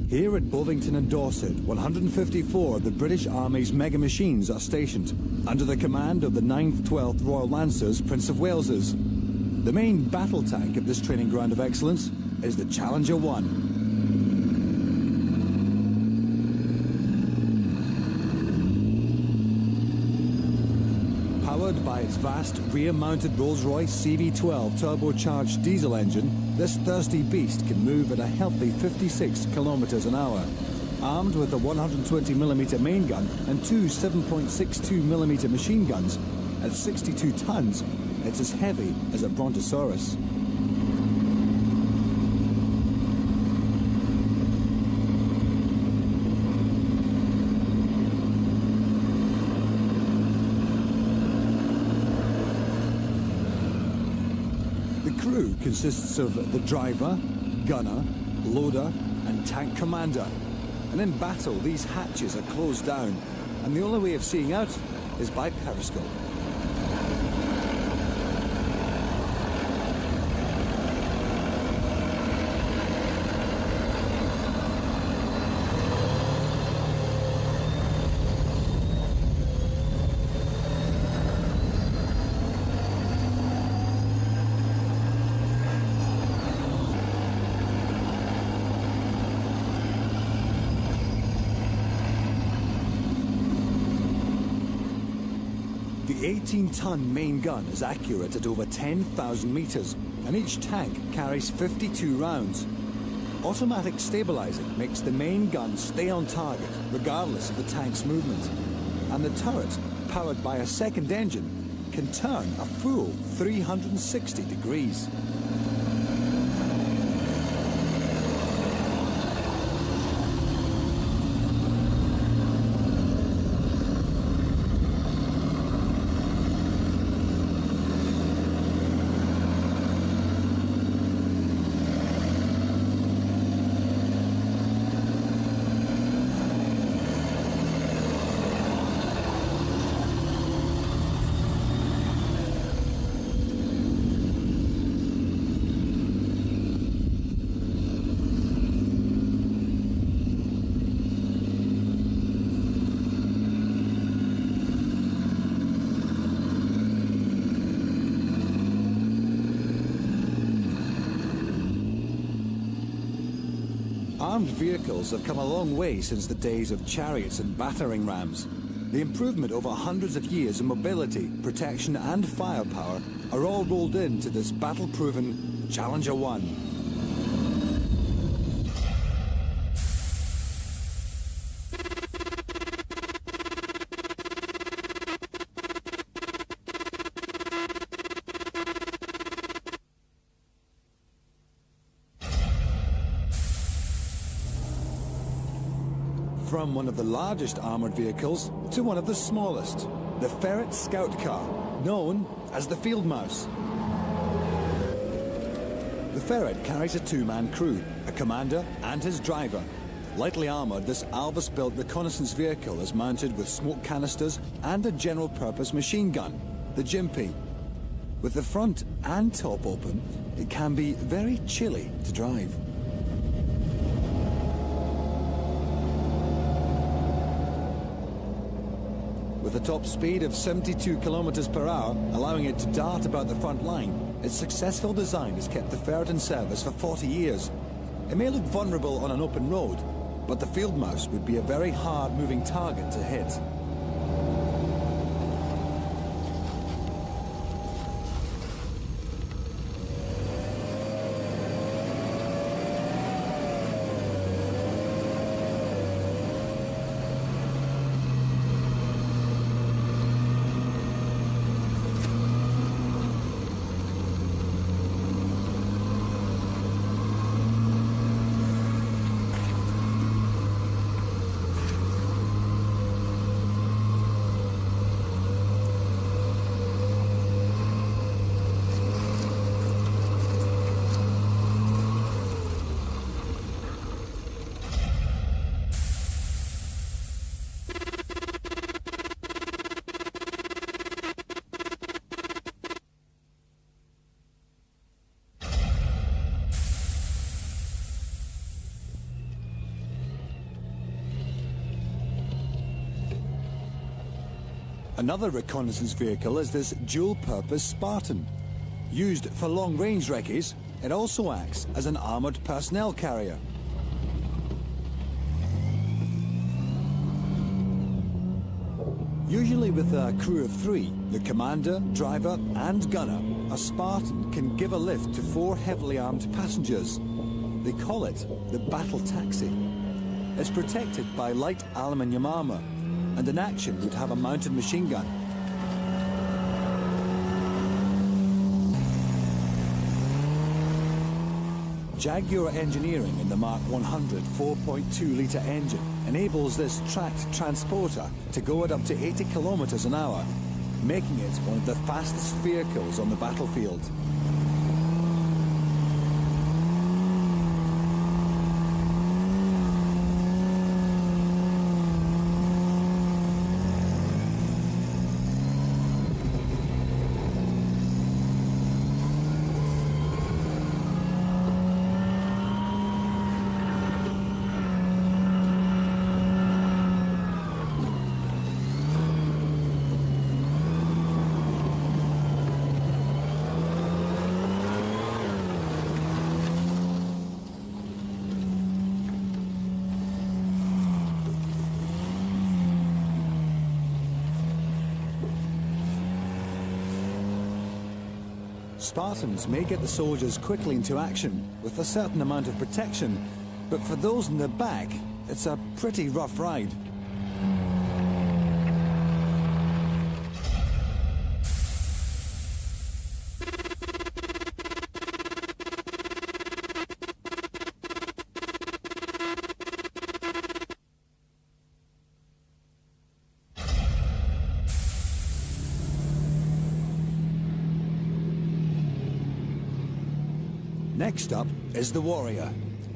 Here at Bovington and Dorset, 154 of the British Army's mega machines are stationed, under the command of the 9th 12th Royal Lancers, Prince of Wales's. The main battle tank of this training ground of excellence is the Challenger 1. Powered by its vast rear-mounted Rolls-Royce CV12 turbocharged diesel engine, this thirsty beast can move at a healthy 56 kilometers an hour. Armed with a 120mm main gun and two 7.62mm machine guns, at 62 tons, it's as heavy as a brontosaurus. The crew consists of the driver, gunner, loader, and tank commander. And in battle, these hatches are closed down, and the only way of seeing out is by periscope. The 18-ton main gun is accurate at over 10,000 meters, and each tank carries 52 rounds. Automatic stabilizing makes the main gun stay on target, regardless of the tank's movement. And the turret, powered by a second engine, can turn a full 360 degrees. Armed vehicles have come a long way since the days of chariots and battering rams. The improvement over hundreds of years in mobility, protection and firepower are all rolled into this battle-proven Challenger 1. From one of the largest armoured vehicles to one of the smallest, the Ferret Scout Car, known as the Field Mouse. The Ferret carries a two-man crew, a commander and his driver. Lightly armoured, this Alvis-built reconnaissance vehicle is mounted with smoke canisters and a general-purpose machine gun, the Gympie. With the front and top open, it can be very chilly to drive. With a top speed of 72 kilometers per hour, allowing it to dart about the front line, its successful design has kept the Ferret in service for 40 years. It may look vulnerable on an open road, but the Field Mouse would be a very hard-moving target to hit. Another reconnaissance vehicle is this dual-purpose Spartan. Used for long-range recces, it also acts as an armoured personnel carrier. Usually with a crew of 3, the commander, driver and gunner, a Spartan can give a lift to 4 heavily armed passengers. They call it the battle taxi. It's protected by light aluminium armour, and in action would have a mounted machine gun. Jaguar engineering in the Mark 100 4.2-litre engine enables this tracked transporter to go at up to 80 kilometers an hour, making it one of the fastest vehicles on the battlefield. Spartans may get the soldiers quickly into action with a certain amount of protection, but for those in the back, it's a pretty rough ride. Next up is the Warrior.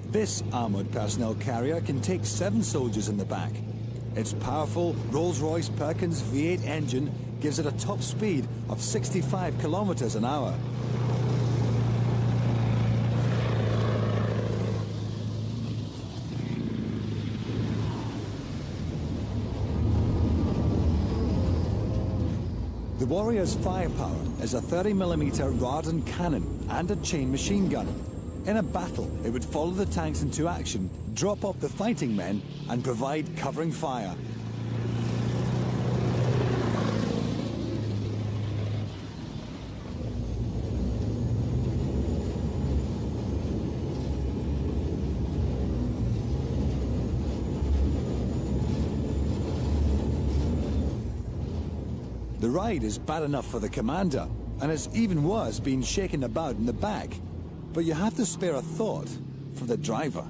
This armoured personnel carrier can take 7 soldiers in the back. Its powerful Rolls-Royce Perkins V8 engine gives it a top speed of 65 kilometers an hour. The Warrior's firepower is a 30mm Radon cannon and a chain machine gun. In a battle, it would follow the tanks into action, drop off the fighting men, and provide covering fire. The ride is bad enough for the commander, and it's even worse being shaken about in the back. But you have to spare a thought for the driver.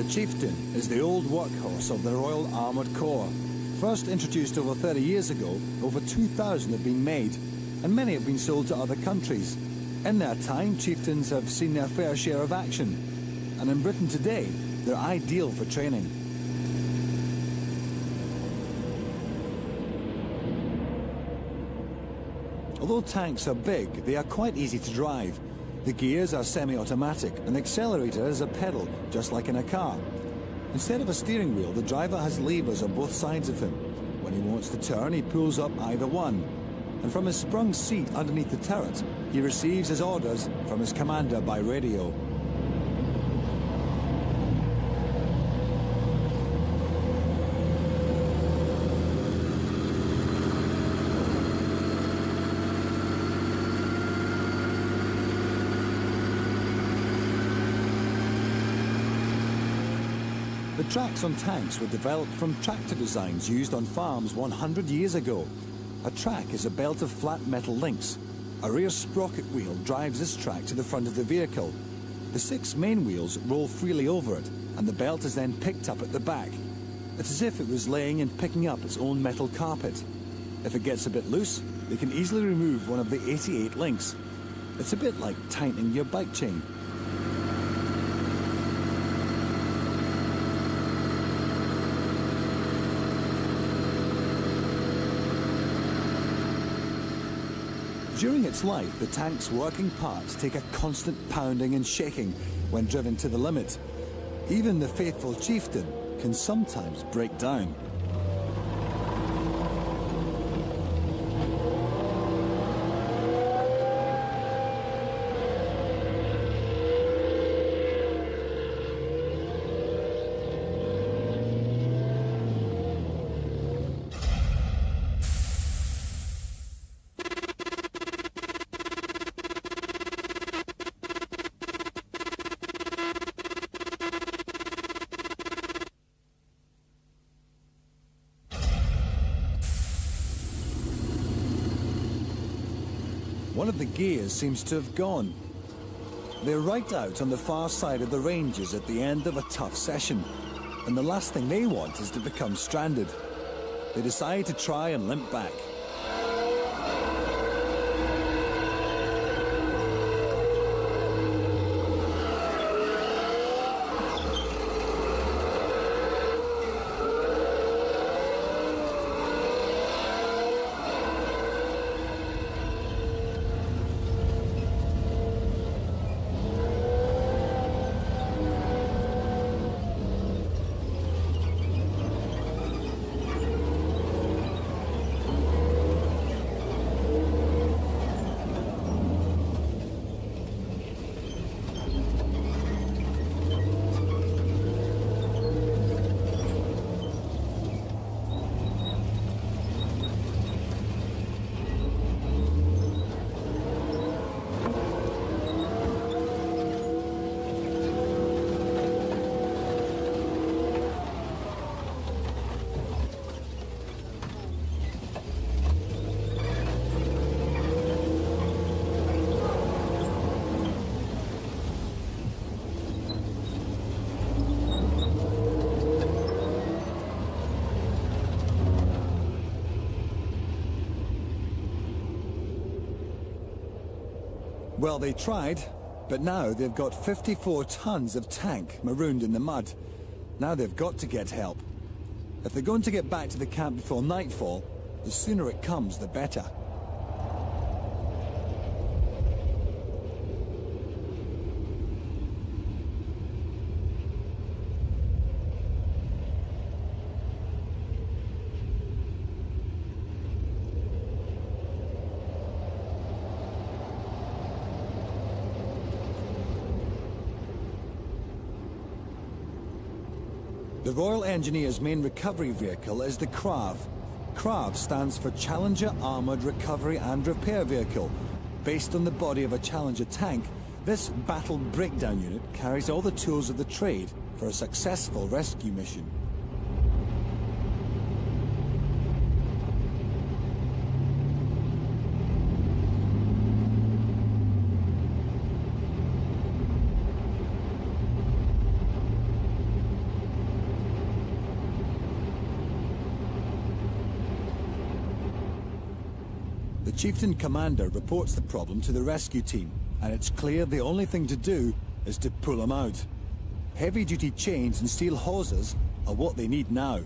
Chieftain is the old workhorse of the Royal Armoured Corps. First introduced over 30 years ago, over 2,000 have been made, and many have been sold to other countries. In their time, Chieftains have seen their fair share of action, and in Britain today, they're ideal for training. Although tanks are big, they are quite easy to drive. The gears are semi-automatic, and the accelerator is a pedal, just like in a car. Instead of a steering wheel, the driver has levers on both sides of him. When he wants to turn, he pulls up either one. And from his sprung seat underneath the turret, he receives his orders from his commander by radio. The tracks on tanks were developed from tractor designs used on farms 100 years ago. A track is a belt of flat metal links. A rear sprocket wheel drives this track to the front of the vehicle. The 6 main wheels roll freely over it, and the belt is then picked up at the back. It's as if it was laying and picking up its own metal carpet. If it gets a bit loose, they can easily remove one of the 88 links. It's a bit like tightening your bike chain. During its life, the tank's working parts take a constant pounding and shaking when driven to the limit. Even the faithful chieftain can sometimes break down. One of the gears seems to have gone. They're right out on the far side of the ranges at the end of a tough session, and the last thing they want is to become stranded. They decide to try and limp back. Well, they tried, but now they've got 54 tons of tank marooned in the mud. Now they've got to get help. If they're going to get back to the camp before nightfall, the sooner it comes, the better. The Royal Engineers' main recovery vehicle is the CRAV. CRAV stands for Challenger Armoured Recovery and Repair Vehicle. Based on the body of a Challenger tank, this battle breakdown unit carries all the tools of the trade for a successful rescue mission. The chieftain commander reports the problem to the rescue team, and it's clear the only thing to do is to pull him out. Heavy-duty chains and steel hawsers are what they need now.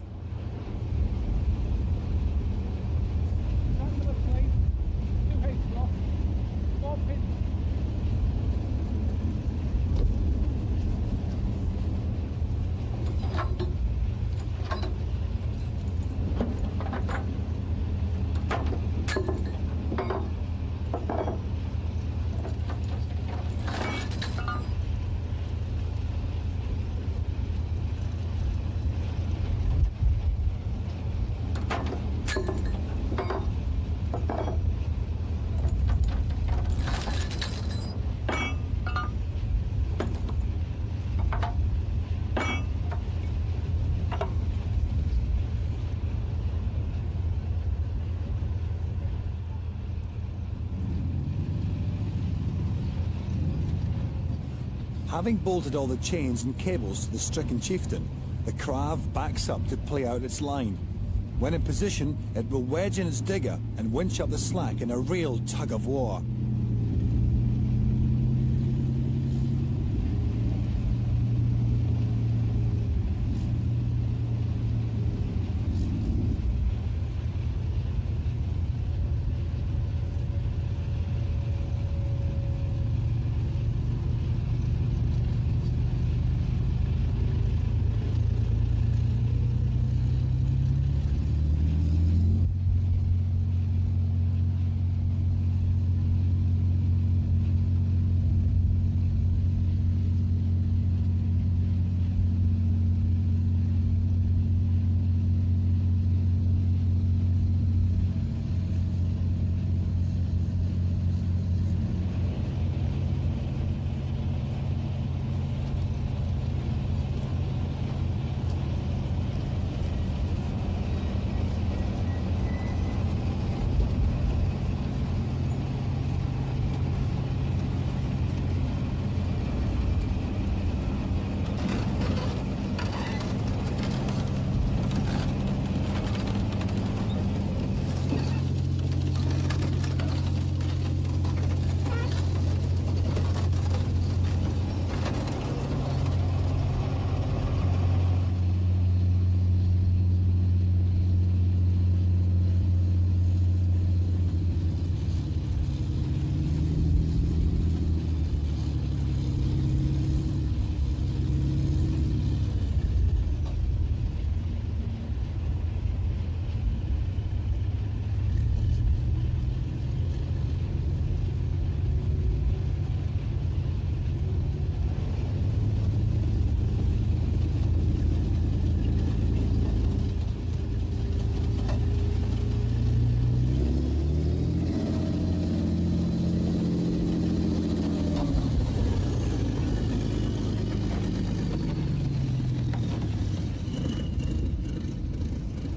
Having bolted all the chains and cables to the stricken chieftain, the Krav backs up to play out its line. When in position, it will wedge in its digger and winch up the slack in a real tug of war.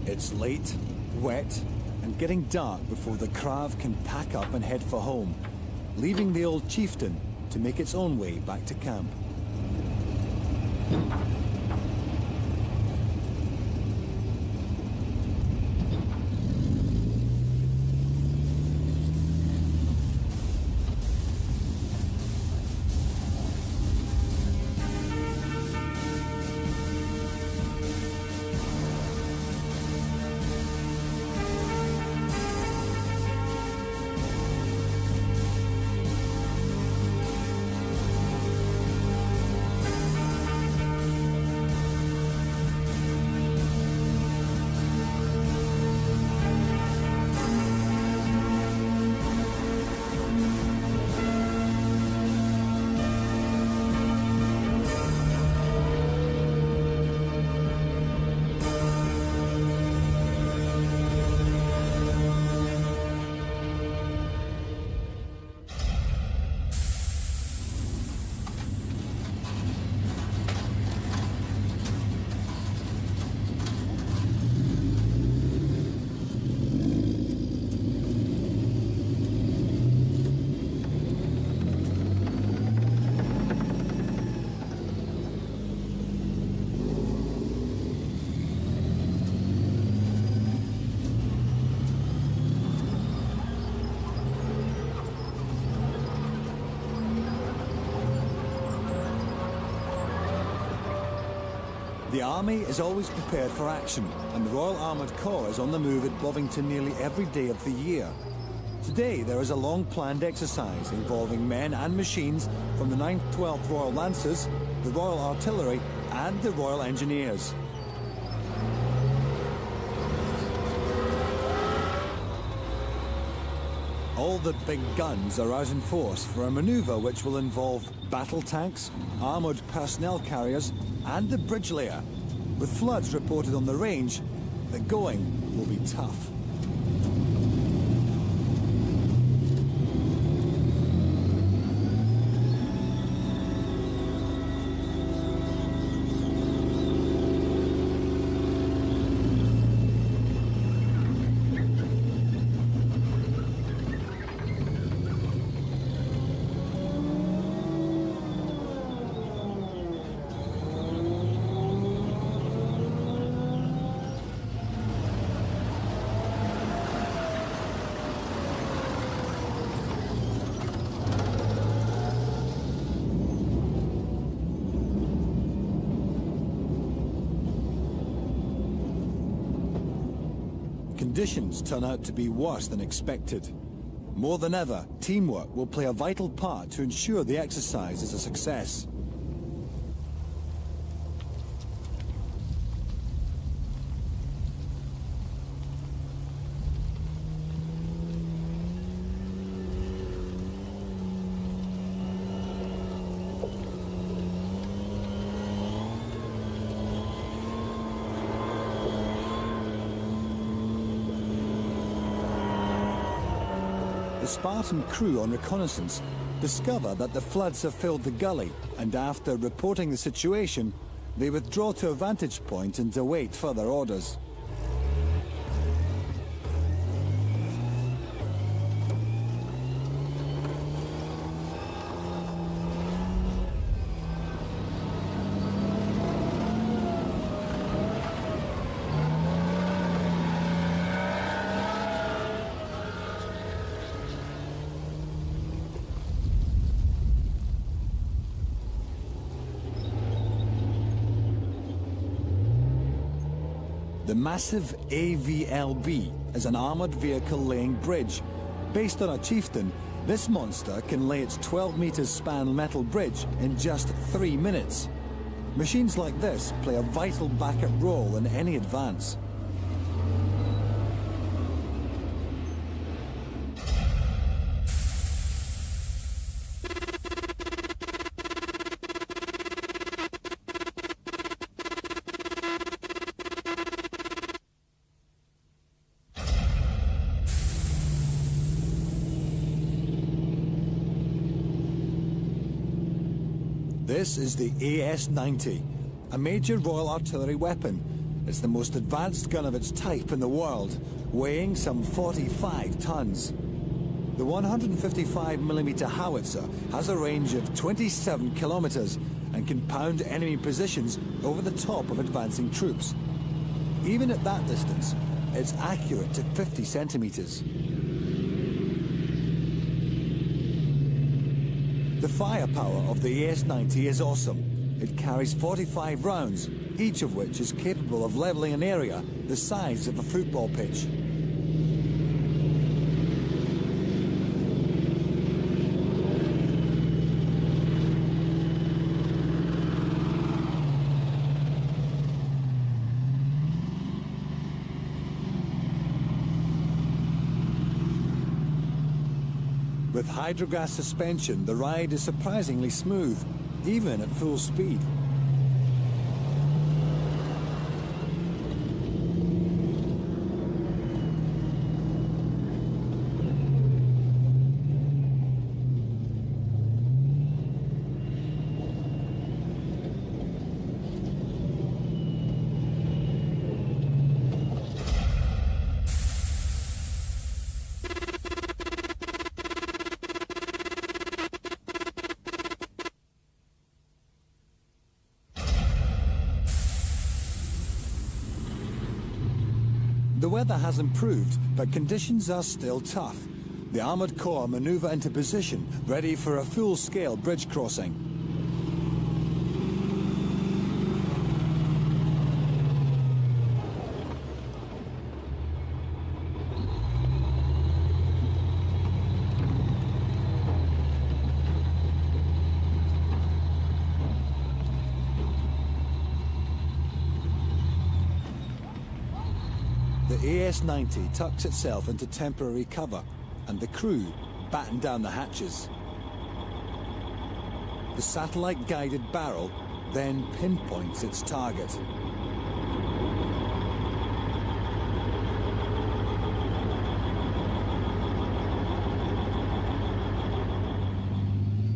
It's late, wet, and getting dark before the Krav can pack up and head for home, leaving the old chieftain to make its own way back to camp. The Army is always prepared for action, and the Royal Armoured Corps is on the move at Bovington nearly every day of the year. Today there is a long-planned exercise involving men and machines from the 9th 12th Royal Lancers, the Royal Artillery and the Royal Engineers. All the big guns are out in force for a manoeuvre which will involve battle tanks, armoured personnel carriers and the bridge layer. With floods reported on the range, the going will be tough. Conditions turn out to be worse than expected. More than ever, teamwork will play a vital part to ensure the exercise is a success. The Spartan crew on reconnaissance discover that the floods have filled the gully, and after reporting the situation, they withdraw to a vantage point and await further orders. The massive AVLB is an armoured vehicle laying bridge. Based on a chieftain, this monster can lay its 12 metres span metal bridge in just 3 minutes. Machines like this play a vital backup role in any advance. This is the AS-90, a major Royal Artillery weapon. It's the most advanced gun of its type in the world, weighing some 45 tons. The 155mm howitzer has a range of 27 kilometers and can pound enemy positions over the top of advancing troops. Even at that distance, it's accurate to 50 centimeters. The firepower of the AS-90 is awesome. It carries 45 rounds, each of which is capable of levelling an area the size of a football pitch. With hydrogas suspension, the ride is surprisingly smooth, even at full speed. The weather has improved, but conditions are still tough. The Armoured Corps manoeuvre into position, ready for a full-scale bridge crossing. The AS-90 tucks itself into temporary cover, and the crew batten down the hatches. The satellite-guided barrel then pinpoints its target.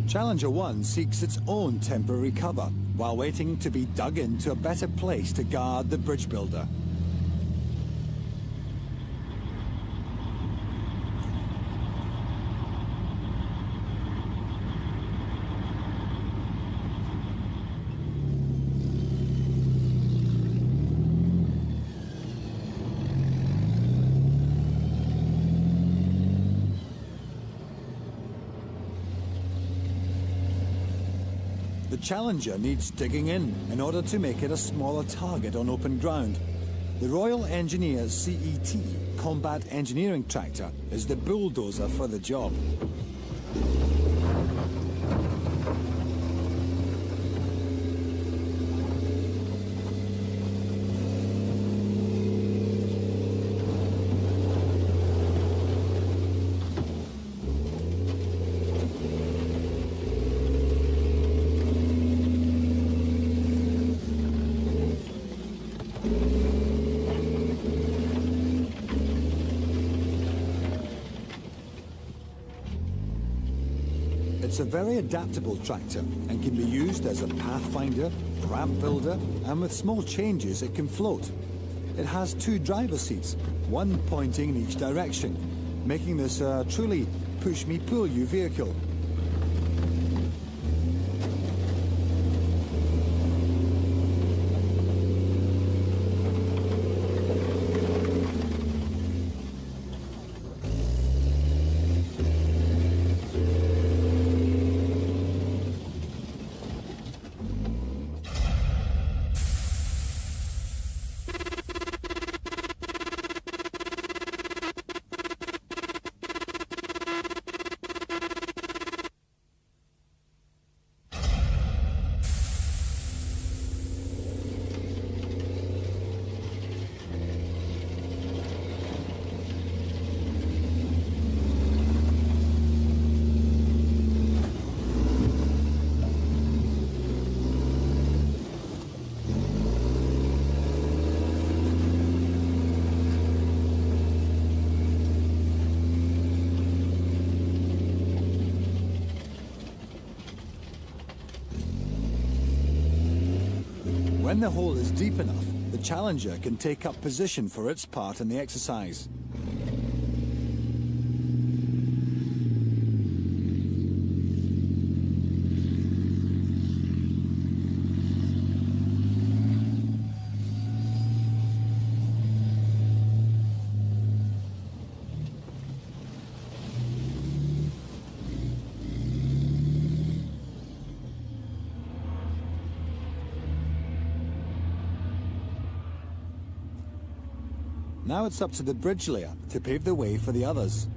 Challenger 1 seeks its own temporary cover while waiting to be dug into a better place to guard the bridge builder. The Challenger needs digging in order to make it a smaller target on open ground. The Royal Engineers CET Combat Engineering Tractor is the bulldozer for the job. It's a very adaptable tractor and can be used as a pathfinder, ramp builder, and with small changes it can float. It has 2 driver seats, one pointing in each direction, making this a truly push-me-pull-you vehicle. When the hole is deep enough, the Challenger can take up position for its part in the exercise. Now it's up to the bridge layer to pave the way for the others.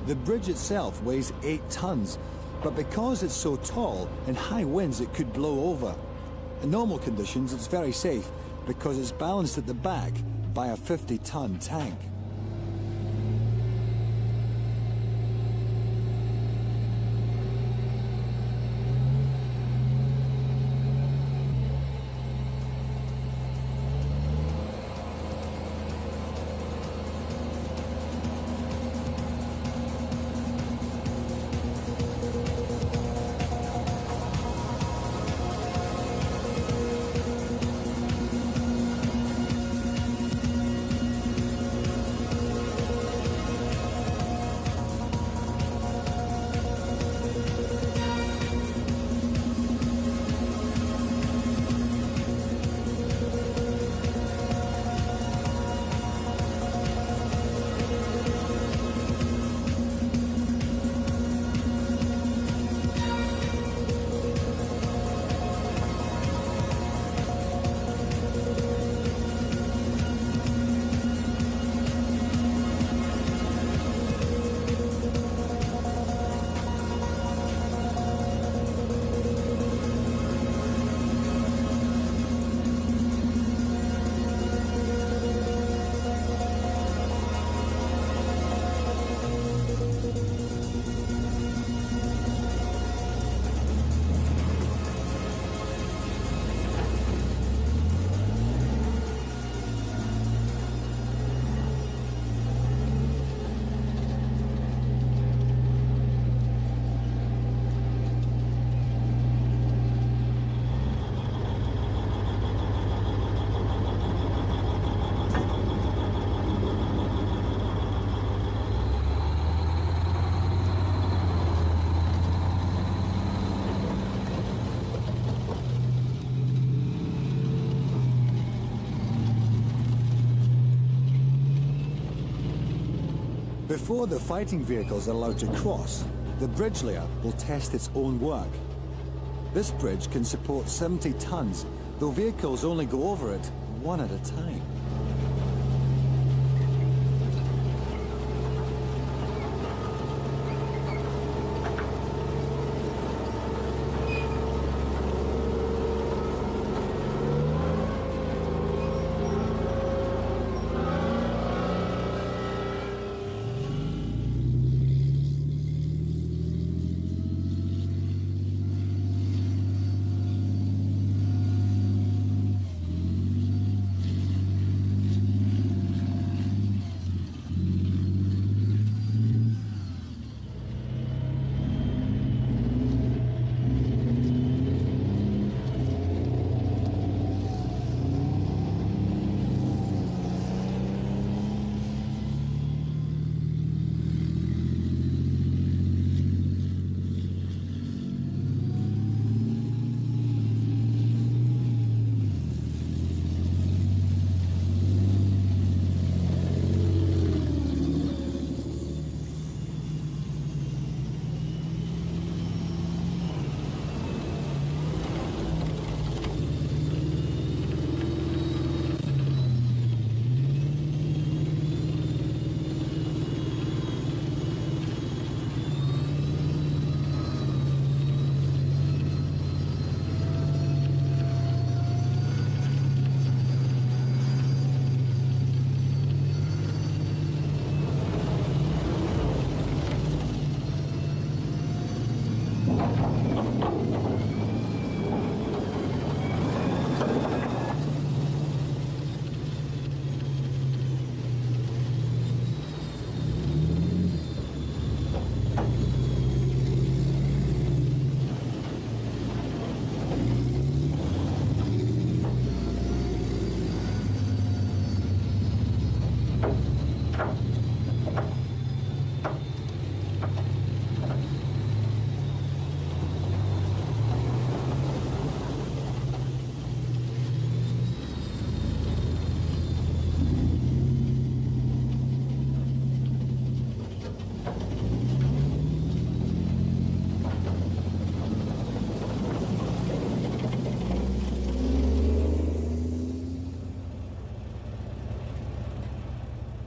The bridge itself weighs 8 tons, but because it's so tall, in high winds it could blow over. In normal conditions it's very safe because it's balanced at the back by a 50-ton tank. Before the fighting vehicles are allowed to cross, the bridge layer will test its own work. This bridge can support 70 tons, though vehicles only go over it one at a time.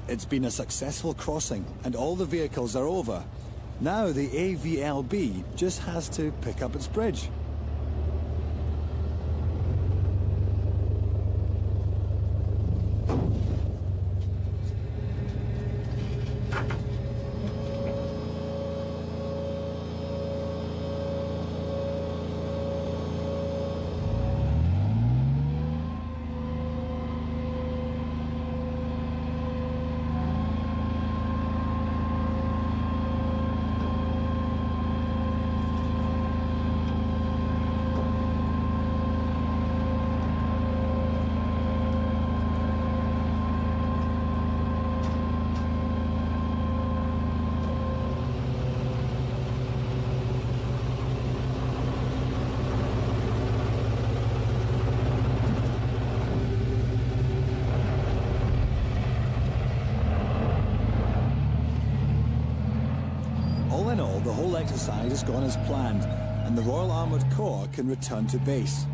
It's been a successful crossing, and all the vehicles are over. Now the AVLB just has to pick up its bridge. All in all, the whole exercise has gone as planned, and the Royal Armoured Corps can return to base.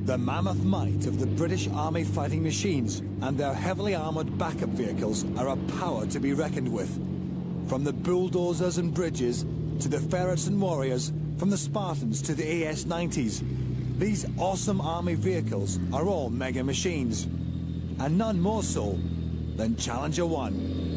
The mammoth might of the British Army fighting machines and their heavily armoured backup vehicles are a power to be reckoned with. From the bulldozers and bridges, to the ferrets and warriors, from the Spartans to the AS-90s, these awesome army vehicles are all mega machines, and none more so than Challenger 1.